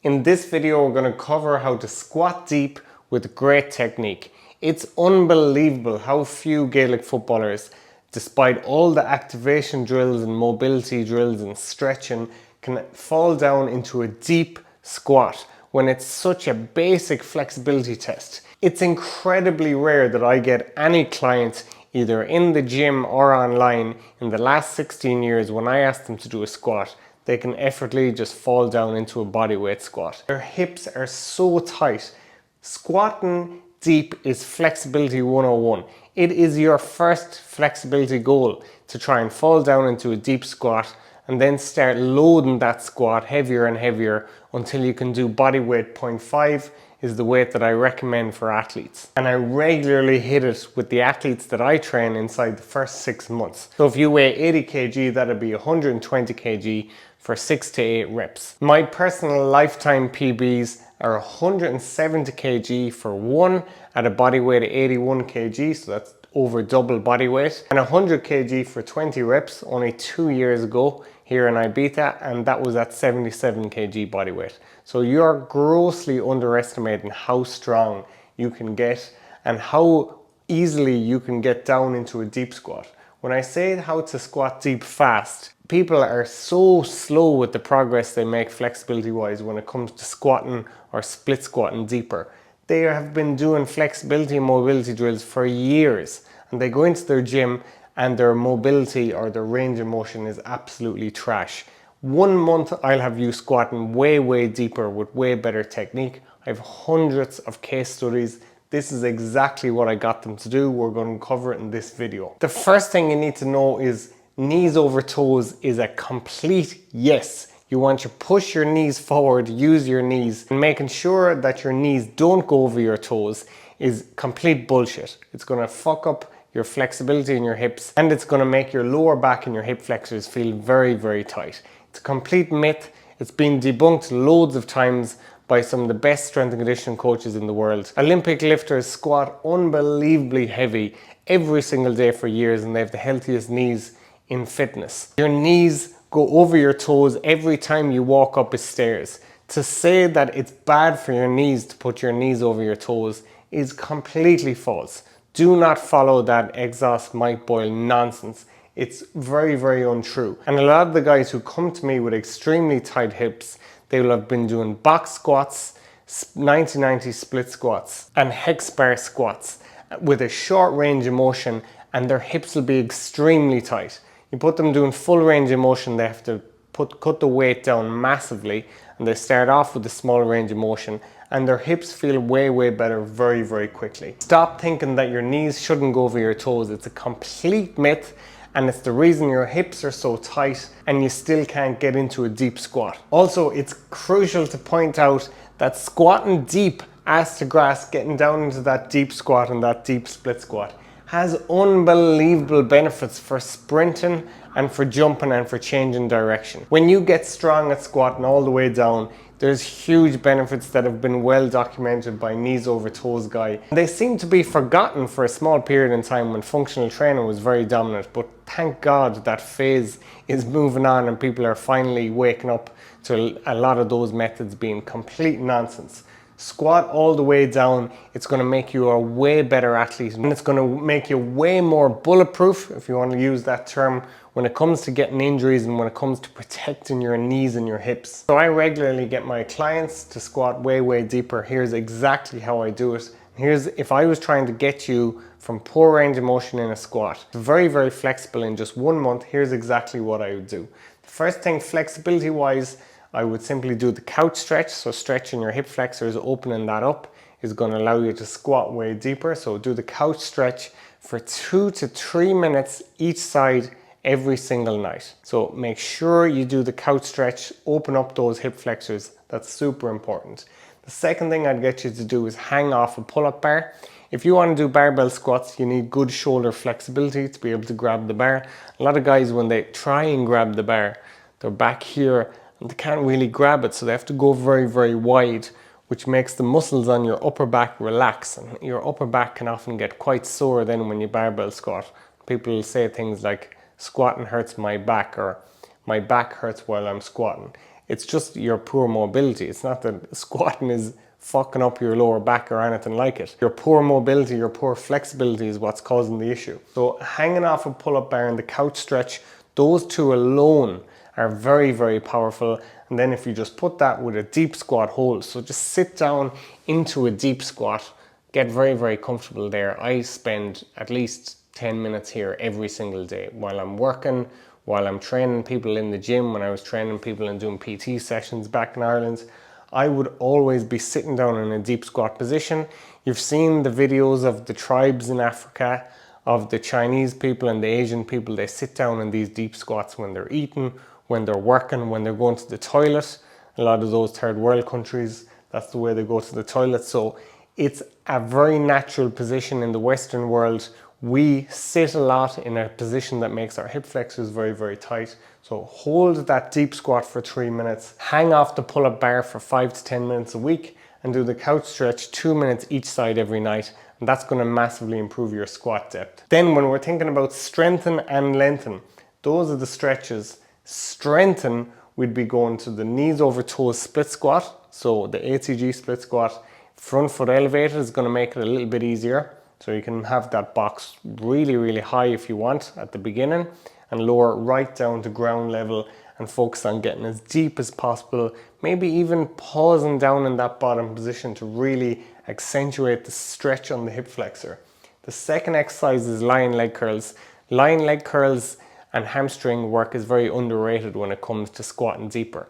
In this video, we're going to cover how to squat deep with great technique. It's unbelievable how few Gaelic footballers, despite all the activation drills and mobility drills and stretching, can fall down into a deep squat when it's such a basic flexibility test. It's incredibly rare that I get any client either in the gym or online in the last 16 years when I ask them to do a squat, they can effortlessly just fall down into a bodyweight squat. Their hips are so tight. Squatting deep is flexibility 101. It is your first flexibility goal to try and fall down into a deep squat and then start loading that squat heavier and heavier until you can do bodyweight 0.5 is the weight that I recommend for athletes. And I regularly hit it with the athletes that I train inside the first 6 months. So if you weigh 80 kg, that'd be 120 kg for 6 to 8 reps. My personal lifetime PBs are 170 kg for 1 at a body weight of 81 kg, so that's over double body weight, and 100 kg for 20 reps only 2 years ago here in Ibiza, and that was at 77 kg body weight. So you're grossly underestimating how strong you can get and how easily you can get down into a deep squat. When I say how to squat deep fast, people are so slow with the progress they make flexibility wise when it comes to squatting or split squatting deeper. They have been doing flexibility and mobility drills for years, and they go into their gym and their mobility or their range of motion is absolutely trash. 1 month I'll have you squatting way deeper with way better technique. I have hundreds of case studies. This is exactly what I got them to do. We're going to cover it in this video. The first thing you need to know is knees over toes is a complete yes. You want to push your knees forward, use your knees, and making sure that your knees don't go over your toes is complete bullshit. It's going to fuck up your flexibility in your hips, and it's going to make your lower back and your hip flexors feel very tight. It's a complete myth. It's been debunked loads of times by some of the best strength and conditioning coaches in the world. Olympic lifters squat unbelievably heavy every single day for years, and they have the healthiest knees in fitness. Your knees go over your toes every time you walk up a stairs. To say that it's bad for your knees to put your knees over your toes is completely false. Do not follow that exhaust Mike Boyle nonsense. It's very untrue. And a lot of the guys who come to me with extremely tight hips, they will have been doing box squats, 90-90 split squats, and hex bar squats with a short range of motion, and their hips will be extremely tight. You put them doing full range of motion, they have to cut the weight down massively, and they start off with a small range of motion, and their hips feel way better very quickly. Stop thinking that your knees shouldn't go over your toes. It's a complete myth, and it's the reason your hips are so tight and you still can't get into a deep squat. Also, it's crucial to point out that squatting deep, ass to grass, getting down into that deep squat and that deep split squat has unbelievable benefits for sprinting and for jumping and for changing direction. When you get strong at squatting all the way down, there's huge benefits that have been well documented by knees over toes guy. They seem to be forgotten for a small period in time when functional training was very dominant, but thank God that phase is moving on and people are finally waking up to a lot of those methods being complete nonsense. Squat all the way down. It's going to make you a way better athlete, and it's going to make you way more bulletproof, if you want to use that term, when it comes to getting injuries and when it comes to protecting your knees and your hips. So I regularly get my clients to squat way deeper. Here's exactly how I do it. Here's if I was trying to get you from poor range of motion in a squat to very flexible in just 1 month, here's exactly what I would do. The first thing, flexibility wise, I would simply do the couch stretch. So stretching your hip flexors, opening that up, is going to allow you to squat way deeper. So do the couch stretch for 2 to 3 minutes each side every single night. So make sure you do the couch stretch, open up those hip flexors. That's super important. The second thing I'd get you to do is hang off a pull-up bar. If you want to do barbell squats, you need good shoulder flexibility to be able to grab the bar. A lot of guys, when they try and grab the bar, they're back here and they can't really grab it, so they have to go very wide, which makes the muscles on your upper back relax, and your upper back can often get quite sore then when you barbell squat. People will say things like, squatting hurts my back, or my back hurts while I'm squatting. It's just your poor mobility. It's not that squatting is fucking up your lower back or anything like it. Your poor mobility, your poor flexibility is what's causing the issue. So hanging off a pull-up bar and the couch stretch, those two alone are very, very powerful. And then if you just put that with a deep squat hold, so just sit down into a deep squat, get very, very comfortable there. I spend at least 10 minutes here every single day while I'm working, while I'm training people in the gym. When I was training people and doing PT sessions back in Ireland, I would always be sitting down in a deep squat position. You've seen the videos of the tribes in Africa, of the Chinese people and the Asian people. They sit down in these deep squats when they're eating, when they're working, when they're going to the toilet. A lot of those third world countries, that's the way they go to the toilet. So it's a very natural position in the Western world. We sit a lot in a position that makes our hip flexors very, very tight. So hold that deep squat for 3 minutes, hang off the pull-up bar for 5 to 10 minutes a week, and do the couch stretch 2 minutes each side every night. And that's going to massively improve your squat depth. Then when we're thinking about strengthen and lengthen, those are the stretches. Strengthen, we'd be going to the knees over toes split squat. So the ATG split squat, front foot elevated is going to make it a little bit easier. So you can have that box really, really high if you want at the beginning, and lower right down to ground level and focus on getting as deep as possible, maybe even pausing down in that bottom position to really accentuate the stretch on the hip flexor. The second exercise is lying leg curls. Lying leg curls and hamstring work is very underrated when it comes to squatting deeper.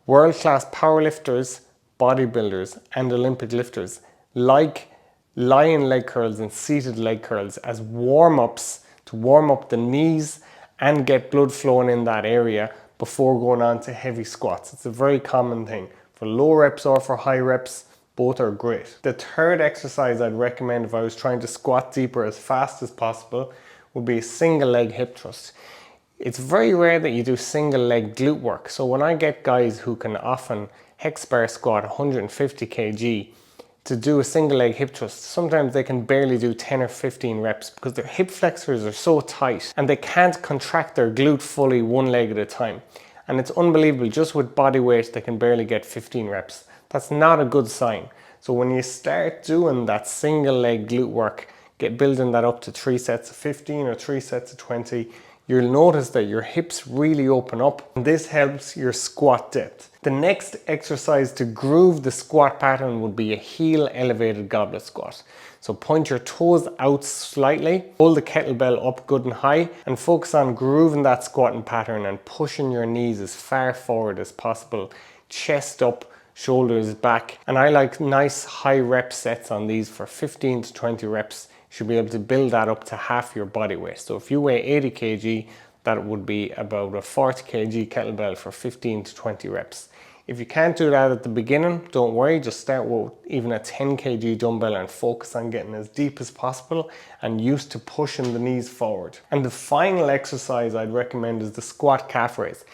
World-class powerlifters, bodybuilders and Olympic lifters like lying leg curls and seated leg curls as warm-ups to warm up the knees and get blood flowing in that area before going on to heavy squats. It's a very common thing. For low reps or for high reps, both are great. The third exercise I'd recommend if I was trying to squat deeper as fast as possible would be a single leg hip thrust. It's very rare that you do single leg glute work. So when I get guys who can often hex bar squat 150 kg, to do a single leg hip thrust, sometimes they can barely do 10 or 15 reps because their hip flexors are so tight and they can't contract their glute fully one leg at a time. And it's unbelievable, just with body weight they can barely get 15 reps. That's not a good sign. So when you start doing that single leg glute work, building that up to 3 sets of 15 or 3 sets of 20, you'll notice that your hips really open up, and this helps your squat depth. The next exercise to groove the squat pattern would be a heel elevated goblet squat. So point your toes out slightly, hold the kettlebell up good and high, and focus on grooving that squatting pattern and pushing your knees as far forward as possible, chest up, shoulders back. And I like nice high rep sets on these for 15 to 20 reps. You should be able to build that up to half your body weight. So if you weigh 80 kg, that would be about a 40 kg kettlebell for 15 to 20 reps. If you can't do that at the beginning, don't worry, just start with even a 10 kg dumbbell and focus on getting as deep as possible and used to pushing the knees forward. And the final exercise I'd recommend is the squat calf raise.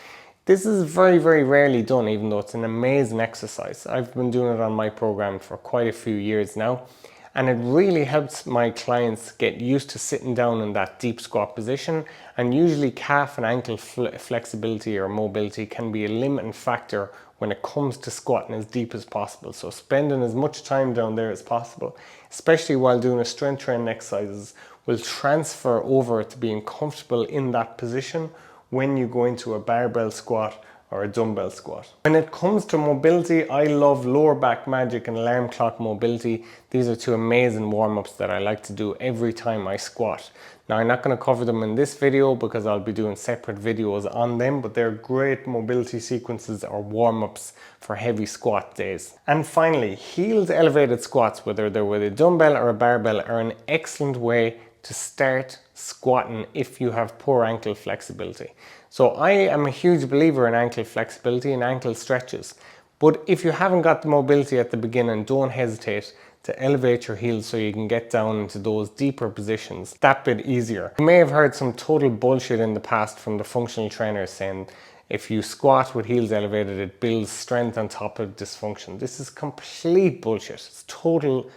This is very, very rarely done, even though it's an amazing exercise. I've been doing it on my program for quite a few years now, and it really helps my clients get used to sitting down in that deep squat position. And usually calf and ankle flexibility or mobility can be a limiting factor when it comes to squatting as deep as possible. So spending as much time down there as possible, especially while doing a strength training exercises, will transfer over to being comfortable in that position when you go into a barbell squat or a dumbbell squat. When it comes to mobility, I love lower back magic and alarm clock mobility. These are two amazing warm-ups that I like to do every time I squat. Now I'm not going to cover them in this video because I'll be doing separate videos on them, but they're great mobility sequences or warm-ups for heavy squat days. And finally, heels elevated squats, whether they're with a dumbbell or a barbell, are an excellent way to start squatting if you have poor ankle flexibility. So I am a huge believer in ankle flexibility and ankle stretches. But if you haven't got the mobility at the beginning, don't hesitate to elevate your heels so you can get down into those deeper positions that bit easier. You may have heard some total bullshit in the past from the functional trainers saying if you squat with heels elevated, it builds strength on top of dysfunction. This is complete bullshit. It's total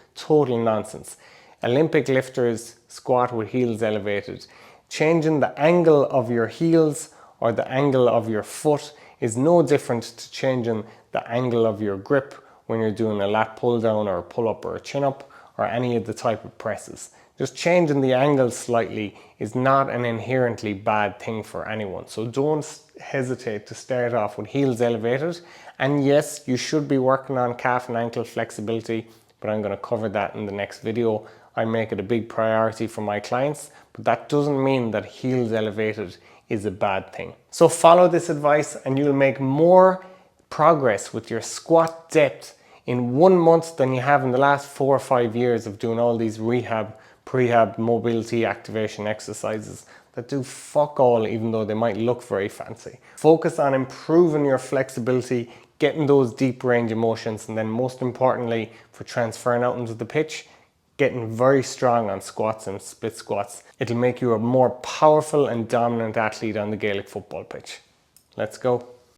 nonsense. Olympic lifters squat with heels elevated. Changing the angle of your heels or the angle of your foot is no different to changing the angle of your grip when you're doing a lat pull down or a pull up or a chin up or any of the type of presses. Just changing the angle slightly is not an inherently bad thing for anyone. So don't hesitate to start off with heels elevated. And yes, you should be working on calf and ankle flexibility, but I'm going to cover that in the next video. I make it a big priority for my clients, but that doesn't mean that heels elevated is a bad thing. So follow this advice and you'll make more progress with your squat depth in 1 month than you have in the last 4 or 5 years of doing all these rehab, prehab, mobility activation exercises that do fuck all, even though they might look very fancy. Focus on improving your flexibility, getting those deep range of motions, and then most importantly for transferring out into the pitch, getting very strong on squats and split squats. It'll make you a more powerful and dominant athlete on the Gaelic football pitch. Let's go.